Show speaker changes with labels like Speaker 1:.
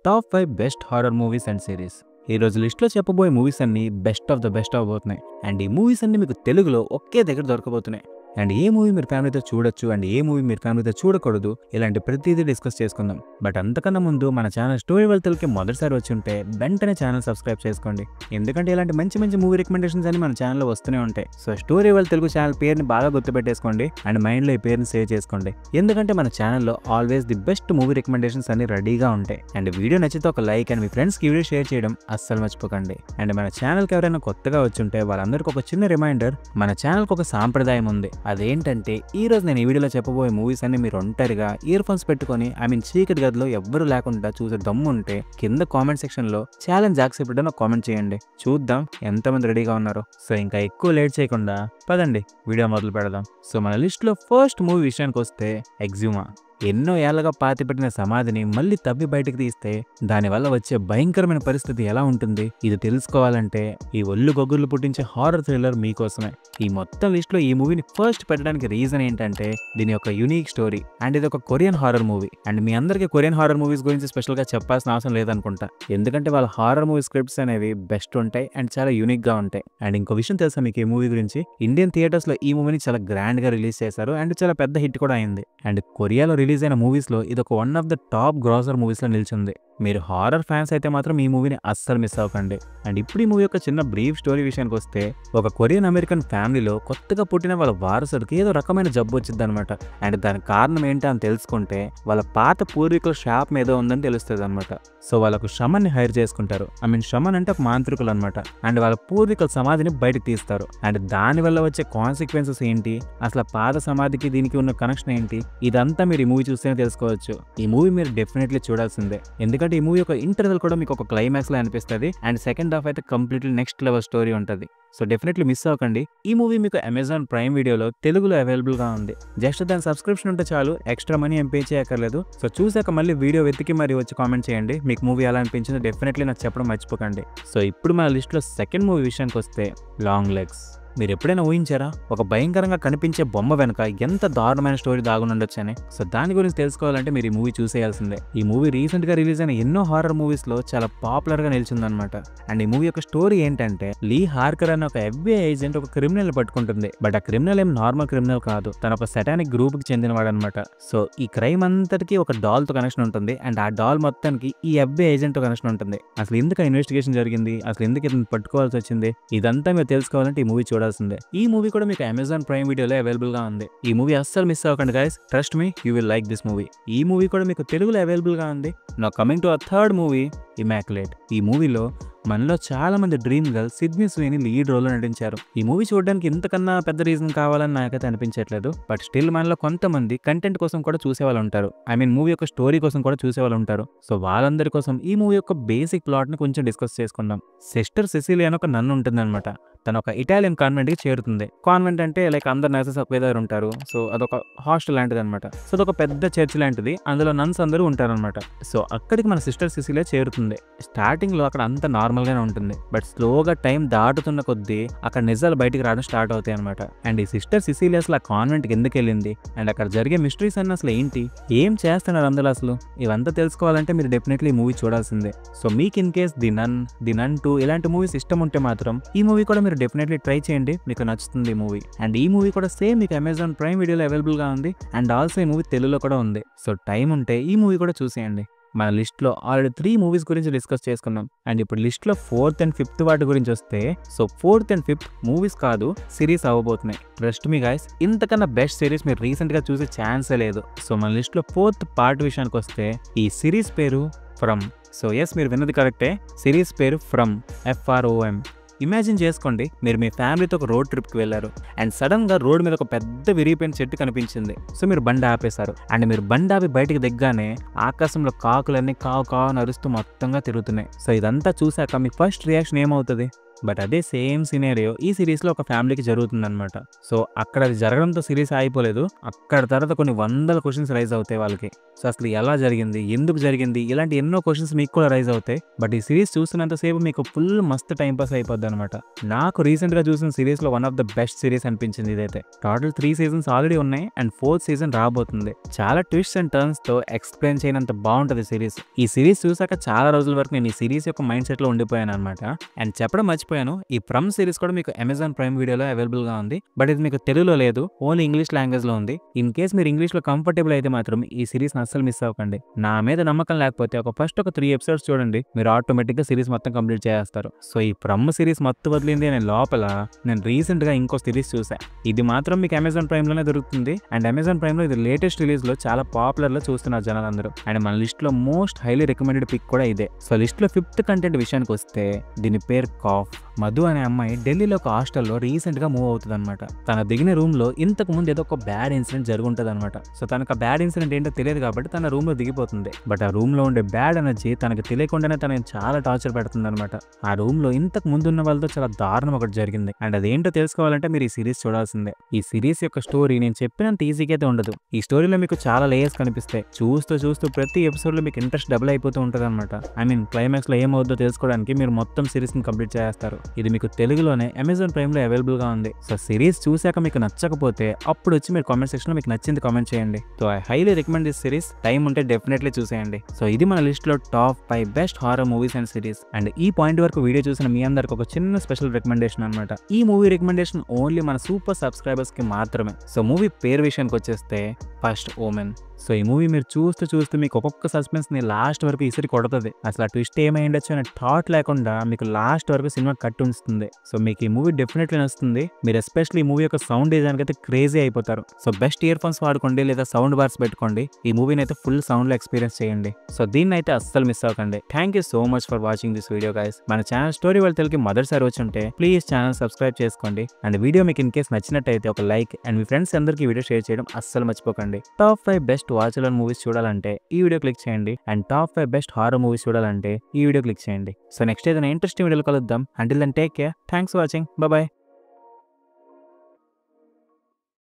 Speaker 1: Top 5 best horror movies and series. ఈ రోజు లిస్ట్లో చెప్పబోయే మూవీస్ అన్ని బెస్ట్ ఆఫ్ ద బెస్ట్ అవబోతున్నాయి. అండ్ ఈ మూవీస్ అన్ని మీకు తెలుగులో ఒకే దగ్గర దొరకబోతున్నాయి. అండ్ ఏ మూవీ మీరు ఫ్యామిలీతో చూడొచ్చు అండ్ ఏ మూవీ మీరు ఫ్యామిలీతో చూడకూడదు, ఇలాంటి ప్రతిదీ డిస్కస్ చేసుకుందాం. బట్ అంతకన్నా ముందు మన ఛానల్ స్టోరీ వెల్ తెలుగుకి మొదటిసారి వచ్చి ఉంటే వెంటనే ఛానల్ సబ్స్క్రైబ్ చేసుకోండి. ఎందుకంటే ఇలాంటి మంచి మంచి మూవీ రికమెండేషన్స్ అని మన ఛానల్లో వస్తూనే ఉంటాయి. So story well Telugu channel పేరుని బాగా గుర్తుపెట్టేసుకోండి అండ్ మైండ్లో ఈ పేరుని సేవ్ చేసుకోండి. ఎందుకంటే మన ఛానల్లో always the best movie recommendations అన్ని రెడీగా ఉంటాయి. అండ్ వీడియో నచ్చితే ఒక లైక్ అండ్ మీ ఫ్రెండ్స్కి వీడియో షేర్ చేయడం అస్సలు మర్చిపోకండి. అండ్ మన ఛానల్కి ఎవరైనా కొత్తగా వచ్చుంటే వాళ్ళందరికీ ఒక చిన్న రిమైండర్, మన ఛానల్కి ఒక సాంప్రదాయం ఉంది. అదేంటంటే ఈ రోజు నేను ఈ వీడియోలో చెప్పబోయే మూవీస్ అన్ని మీరు ఒంటరిగా ఇయర్ ఫోన్స్ పెట్టుకొని చీకటి గదిలో ఎవ్వరు లేకుండా చూసే దమ్ము ఉంటే కింద కామెంట్ సెక్షన్ లో ఛాలెంజ్ యాక్సెప్టెడ్ అని కామెంట్ చేయండి. చూద్దాం ఎంతమంది రెడీగా ఉన్నారో. సో ఇంకా ఎక్కువ లేట్ చేయకుండా పదండి వీడియో మొదలు పెడదాం. సో మన లిస్ట్ లో ఫస్ట్ మూవీ విషయానికి వస్తే ఎగ్జూమా. ఎన్నో ఏళ్లగా పాతిపెట్టిన సమాధిని మళ్ళీ తవ్వి బయటకు తీస్తే దానివల్ల వచ్చే భయంకరమైన పరిస్థితి ఎలా ఉంటుంది, ఇది తెలుసుకోవాలంటే ఈ ఒళ్ళు గొగ్గుర్లు పుట్టించే హారర్ థ్రిల్లర్ మీకోసమే. ఈ మొత్తం లిస్ట్ లో ఈ మూవీని ఫస్ట్ పెట్టడానికి రీజన్ ఏంటంటే దీని యొక్క యూనిక్ స్టోరీ. అండ్ ఇది ఒక కొరియన్ హారర్ మూవీ. అండ్ మీ అందరికీ కొరియన్ హారర్ మూవీస్ గురించి స్పెషల్ గా చెప్పాల్సిన అవసరం లేదనుకుంటా, ఎందుకంటే వాళ్ళ హారర్ మూవీ స్క్రిప్ట్స్ అనేవి బెస్ట్ ఉంటాయి అండ్ చాలా యూనిక్ గా ఉంటాయి. అండ్ ఇంకో విషయం తెలుసా మీకు ఈ మూవీ గురించి? ఇండియన్ థియేటర్స్ లో ఈ మూవీని చాలా గ్రాండ్ గా రిలీజ్ చేశారు అండ్ చాలా పెద్ద హిట్ కూడా అయింది. అండ్ కొరియాలో రిలీజ్ అయిన మూవీస్ లో ఇది ఒక one of the top grosser movies లో నిలిచింది. మీరు హారర్ ఫ్యాన్స్ అయితే మాత్రం ఈ మూవీని అస్సలు మిస్ అవ్వకండి. అండ్ ఇప్పుడు ఈ మూవీ యొక్క చిన్న బ్రీఫ్ స్టోరీ విషయానికి వస్తే, ఒక కొరియన్ అమెరికన్ ఫ్యామిలీలో కొత్తగా పుట్టిన వాళ్ళ వారసుడికి ఏదో రకమైన జబ్బు వచ్చింది అనమాట. అండ్ దానికి కారణం ఏంటి అని తెలుసుకుంటే వాళ్ళ పాత పూర్వీకుల షాప్ మీద ఉందని తెలుస్తుంది అనమాట. సో వాళ్ళకు షమన్ని హైర్ చేసుకుంటారు. షమన్ అంటే ఒక మాంత్రికులు అనమాట. అండ్ వాళ్ళ పూర్వీకుల సమాధిని బయటకు తీస్తారు. అండ్ దానివల్ల వచ్చే కాన్సిక్వెన్సెస్ ఏంటి, అసలు పాత సమాధికి దీనికి ఉన్న కనెక్షన్ ఏంటి, ఇదంతా మీరు ఈ మూవీ చూస్తేనే తెలుసుకోవచ్చు. ఈ మూవీ మీరు డెఫినెట్లీ చూడాల్సిందే, ఎందుకంటే ఈ మూవీ యొక్క ఇంటర్వెల్ కూడా మీకు ఒక క్లైమాక్స్ లా అనిపిస్తుంది. అండ్ సెకండ్ హాఫ్ అయితే కంప్లీట్లీ నెక్స్ట్ లెవెల్ స్టోరీ ఉంటుంది. సో డెఫినెట్లీ మిస్ అవ్వకండి. ఈ మూవీ మీకు అమెజాన్ ప్రైమ్ వీడియోలో తెలుగులో అవైలబుల్ గా ఉంది. జస్ట్ దాని సబ్స్క్రిప్షన్ ఉంటే చాలు, ఎక్స్ట్రా మనీ ఏం పే చేయక్కర్లేదు. సో చూసాక మళ్ళీ వీడియో వెతికి మరి వచ్చి కామెంట్ చేయండి మీకు మూవీ ఎలా అనిపించిందో. డెఫినెట్లీ నాకు చెప్పడం మర్చిపోకండి. సో ఇప్పుడు మన లిస్ట్ లో సెకండ్ మూవీ విషయానికి వస్తే లాంగ్ లెగ్స్. మీరు ఎప్పుడైనా ఊహించారా ఒక భయంకరంగా కనిపించే బొమ్మ వెనక ఎంత దారుణమైన స్టోరీ దాగుండొచ్చు అని? సో దాని గురించి తెలుసుకోవాలంటే మీరు ఈ మూవీ చూసేయాల్సిందే. ఈ మూవీ రీసెంట్ గా రిలీజ్ అయిన ఎన్నో హారర్ మూవీస్ లో చాలా పాపులర్ గా నిలిచిందనమాట. అండ్ ఈ మూవీ యొక్క స్టోరీ ఏంటంటే, లీ హార్కర్ అనే ఒక FBI ఏజెంట్ ఒక క్రిమినల్ పట్టుకుంటుంది. బట్ ఆ క్రిమినల్ ఏం నార్మల్ క్రిమినల్ కాదు, తన ఒక సెటానిక్ గ్రూప్ కి చెందినవాడు అనమాట. సో ఈ క్రైమ్ అంతటికి ఒక డాల్ తో కనెక్షన్ ఉంటుంది. అండ్ ఆ డాల్ మొత్తానికి ఈ FBI ఏజెంట్ తో కనెక్షన్ ఉంటుంది. అసలు ఎందుకు ఇన్వెస్టిగేషన్ జరిగింది, అసలు ఎందుకు ఇతను పట్టుకోవాల్సి వచ్చింది, ఇదంతా మీరు తెలుసుకోవాలంటే ఈ మూవీ చూడాల్సిందే. ఈ మూవీ కూడా మీకు అమెజాన్ ప్రైమ్ వీడియోలో అవైలబుల్ గా ఉంది. ఈ మూవీ అస్సలు మిస్ అవ్వకండి guys, trust me, you will like this movie. ఈ మూవీ కూడా మీకు తెలుగులో అవైలబుల్ గా ఉంది. నా coming to a third movie, Immaculate. ఈ మూవీలో మనలో చాలా మంది dream girl Sydney Sweeney lead role లో నటించారు. ఈ మూవీ చూడడానికి ఇంతకన్నా పెద్ద రీజన్ కావాలని నాకైతే అనిపించట్లేదు. బట్ స్టిల్ మనలో కొంతమంది కంటెంట్ కోసం కూడా చూసేవాళ్ళు ఉంటారు. మూవీ యొక్క స్టోరీ కోసం కూడా చూసేవాళ్ళు ఉంటారు. సో వాళ్ళందరి కోసం ఈ మూవీ యొక్క బేసిక్ ప్లాట్ ని కొంచెం డిస్కస్ చేసుకుందాం. సిస్టర్ సెసిలియా అని ఒక నన్ను ఉంటుంది అనమాట. తను ఒక ఇటాలియన్ కాన్వెంట్ కి చేరుతుంది. కాన్వెంట్ అంటే లైక్ అందరు నర్సెస్ ఒకే దగ్గర ఉంటారు. సో అదొక హాస్టల్ లాంటిది అనమాట. సో అదొక పెద్ద చర్చ్ లాంటిది, అందులో నన్స్ అందరూ ఉంటారనమాట. సో అక్కడికి మన సిస్టర్ సెసిలియా చేరుతుంది. స్టార్టింగ్ లో అక్కడ అంత నార్మల్ గానే ఉంటుంది. బట్ స్లోగా టైం దాటుతున్న కొద్దీ అక్కడ నిజాలు బయటికి రావడం స్టార్ట్ అవుతాయి అనమాట. అండ్ ఈ సిస్టర్ సెసిలియా అసలు ఆ కాన్వెంట్ కి ఎందుకు వెళ్ళింది, అండ్ అక్కడ జరిగే మిస్టరీస్ అన్న అసలు ఏంటి, ఏం చేస్తున్నారు అందులో అసలు, ఇవంతా తెలుసుకోవాలంటే మీరు డెఫినెట్లీ ఈ మూవీ చూడాల్సిందే. సో మీకు ఇన్ కేస్ ది నన్ 2 ఇలాంటి మూవీస్ ఇష్టం ఉంటే మాత్రం ఈ మూవీ కూడా మీరు డెఫినెట్లీ ట్రై చేయండి, మీకు నచ్చుతుంది ఈ మూవీ. అండ్ ఈ మూవీ కూడా సేమ్ మీకు అమెజాన్ ప్రైమ్ వీడియోలో అవైలబుల్ గా ఉంది. అండ్ ఆల్సో ఈ మూవీ తెలుగులో కూడా ఉంది. సో టైం ఉంటే ఈ మూవీ కూడా చూసేయండి. మన లిస్ట్ లో ఆల్రెడీ 3 మూవీస్ గురించి డిస్కస్ చేసుకున్నాం. అండ్ ఇప్పుడు లిస్ట్ లో 4th and 5th వాటి గురించి వస్తే, so 4th and 5th movies కాదు, సిరీస్ అవ్వబోతున్నాయి. ట్రస్ట్ మీ గైస్, ఇంతకన్నా బెస్ట్ సిరీస్ మీరు రీసెంట్ గా చూసే ఛాన్సే లేదు. సో మన లిస్ట్ లో 4th పార్ట్ విషయానికి వస్తే, ఈ సిరీస్ పేరు ఫ్రమ్. సో ఎస్, మీరు విన్నది కరెక్టే, సిరీస్ పేరు ఫ్రమ్, FROM. ఇమాజిన్ చేసుకోండి, మీరు మీ ఫ్యామిలీతో ఒక రోడ్ ట్రిప్కి వెళ్ళారు. అండ్ సడన్ గా రోడ్ మీద ఒక పెద్ద విరిగిపోయిన చెట్టు కనిపించింది. సో మీరు బండి ఆపేశారు. అండ్ మీరు బండి ఆపి బయటికి దిగ్గానే ఆకాశంలో కాకులన్నీ కావు కావు నరుస్తూ మొత్తంగా తిరుగుతున్నాయి. సో ఇదంతా చూసాక మీ ఫస్ట్ రియాక్షన్ ఏమవుతుంది? బట్ అదే సేమ్ సినేరియో ఈ సిరీస్లో ఒక ఫ్యామిలీకి జరుగుతుందన్నమాట. సో అక్కడ అది జరగడంతో సిరీస్ అయిపోలేదు. అక్కడ తర్వాత కొన్ని వందల క్వశ్చన్స్ రైజ్ అవుతాయి వాళ్ళకి. సో అసలు ఎలా జరిగింది, ఎందుకు జరిగింది, ఇలాంటి ఎన్నో క్వశ్చన్స్ మీకు కూడా రైజ్ అవుతాయి. బట్ ఈ సిరీస్ చూస్తున్నంతసేపు మీకు ఫుల్ మస్తు టైం పాస్ అయిపోద్ది అనమాట. నాకు రీసెంట్గా చూసిన సిరీస్లో one of the best series అనిపించింది ఇదైతే. టోటల్ 3 సీజన్స్ ఆల్రెడీ ఉన్నాయి అండ్ 4th సీజన్ రాబోతుంది. చాలా ట్విస్ట్ అండ్ టర్న్స్ తో ఎక్స్ప్లెయిన్ చేయనంత బాగుంటుంది సిరీస్. ఈ సిరీస్ చూసాక చాలా రోజుల వరకు నేను ఈ సిరీస్ యొక్క మైండ్ సెట్ లో ఉండిపోయాను అనమాట. అండ్ చెప్పడం మర్చిపోయాను, ఈ ఫ్రమ్ సిరీస్ కూడా మీకు అమెజాన్ ప్రైమ్ వీడియోలో అవైలబుల్ గా ఉంది. బట్ ఇది మీకు తెలుగులో లేదు, ఓన్లీ ఇంగ్లీష్ లాంగ్వేజ్ లో ఉంది. ఇన్ కేస్ మీరు ఇంగ్లీష్ లో కంఫర్టబుల్ అయితే మాత్రం ఈ సిరీస్ అస్సలు మిస్ అవ్వకండి. నా మీద నమ్మకం లేకపోతే ఫస్ట్ ఒక 3 ఎపిసోడ్స్ చూడండి, మీరు ఆటోమేటిక్ గా సిరీస్ మొత్తం కంప్లీట్ చేస్తారు. సో ఈ ఫ్రమ్ సిరీస్ మొత్తం వదిలింది నేను లోపల నేను రీసెంట్ గా ఇంకో సిరీస్ చూసా. ఇది మాత్రం మీకు అమెజాన్ ప్రైమ్ లోనే దొరుకుతుంది. అండ్ అమెజాన్ ప్రైమ్ లో ఇది లేటెస్ట్ రిలీజ్ లో చాలా పాపులర్ లో చూస్తున్నారు జనాలందరూ. అండ్ మన లిస్ట్ లో మోస్ట్ హైలీ రికమెండెడ్ పిక్ కూడా ఇదే. సో లిస్ట్ లో 5th కంటెంట్ విషయానికి వస్తే దీని పేరు కాఫ్. మధు అనే అమ్మాయి ఢిల్లీలో ఒక హాస్టల్లో రీసెంట్ గా మూవ్ అవుతుంది అనమాట. తన దిగిన రూమ్ లో ఇంతకు ముందు ఏదో ఒక బ్యాడ్ ఇన్సిడెంట్ జరుగుంటది అనమాట. సో తనకు ఆ బ్యాడ్ ఇన్సిడెంట్ ఏంటో తెలియదు కాబట్టి తన రూమ్ లో దిగిపోతుంది. బట్ ఆ రూమ్ లో ఉండే బ్యాడ్ ఎనర్జీ తనకు తెలియకుండానే తనని చాలా టార్చర్ పెడుతుంది అనమాట. ఆ రూమ్ లో ఇంతకు ముందు ఉన్న వాళ్ళతో చాలా దారుణం ఒకటి జరిగింది. అండ్ అదేంటో తెలుసుకోవాలంటే మీరు ఈ సిరీస్ చూడాల్సిందే. ఈ సిరీస్ యొక్క స్టోరీ నేను చెప్పినంత ఈజీగా అయితే ఉండదు. ఈ స్టోరీలో మీకు చాలా లేయర్స్ కనిపిస్తాయి. చూస్తూ చూస్తూ ప్రతి ఎపిసోడ్ లో మీకు ఇంట్రెస్ట్ డబుల్ అయిపోతూ ఉంటుంది అనమాట. ఐ మీన్ క్లైమాక్స్ లో ఏమవుతుందో తెలుసుకోవడానికి మీరు మొత్తం సిరీస్ ని కంప్లీట్ చేస్తారు. ఇది మీకు తెలుగులోనే అమెజాన్ ప్రైమ్ లో అవైలబుల్ గా ఉంది. సో సిరీస్ చూసాక మీకు నచ్చకపోతే అప్పుడు వచ్చి మీరు కామెంట్ సెక్షన్ లో మీకు నచ్చింది కామెంట్ చేయండి. So I highly recommend this series. Time ఉంటే డెఫినెట్లీ చూసేయండి. సో ఇది మన లిస్ట్ లో top 5 best horror movies and series. And ఈ పాయింట్ వరకు వీడియో చూసిన మీ అందరికి ఒక చిన్న స్పెషల్ రికమెండేషన్ అనమాట. ఈ మూవీ రికమెండేషన్ ఓన్లీ మన సూపర్ సబ్స్క్రైబర్స్ కి మాత్రమే. సో మూవీ పేరు విషయానికి వచ్చేస్తే ఫస్ట్ ఓమెన్. సో ఈ మూవీ మీరు చూస్తూ చూస్తూ మీకు ఒక్కొక్క సస్పెన్స్ ని లాస్ట్ వరకు ఇసిరి కొడుతుంది. అసలు ఆ ట్విస్ట్ ఏమైండొచ్చు అనే థాట్ లేకుండా మీకు లాస్ట్ వరకు సినిమా కట్ ఉంచుతుంది. సో మీకు ఈ మూవీ డెఫినెట్లీ నచ్చుతుంది. మీరు ఎస్పెషల్లీ ఈ మూవీ యొక్క సౌండ్ డిజైన్ అయితే క్రేజీ అయిపోతారు. సో బెస్ట్ ఇయర్ ఫోన్స్ వాడుకోండి లేదా సౌండ్ బార్స్ పెట్టుకోండి. ఈ మూవీని అయితే ఫుల్ సౌండ్ లో ఎక్స్పీరియన్స్ చేయండి. సో దీన్ని అయితే అస్సలు మిస్ అవ్వకండి. Thank you so much for watching this video guys. మన ఛానల్ స్టోరీ వాళ్ళ తెలుగుకి మొదటిసారి వచ్చి ఉంటే ప్లీజ్ ఛానల్ సబ్స్క్రైబ్ చేసుకోండి. అండ్ వీడియో మీకు ఇన్ కేస్ నచ్చినట్టయితే ఒక లైక్ అండ్ మీ ఫ్రెండ్స్ అందరికీ వీడియో షేర్ చేయడం అస్సలు మర్చిపోకండి. టాప్ 5 బెస్ట్ వాచ్ మూవీస్ చూడాలంటే ఈ వీడియో క్లిక్ చేయండి. And top 5 best horror movies చూడాలంటే ఈ వీడియో క్లిక్ చేయండి. సో నెక్స్ట్ ఏదైనా ఇంట్రెస్టింగ్ వీడియోలో కలుద్దాం. Until then take care. Thanks for watching. Bye by.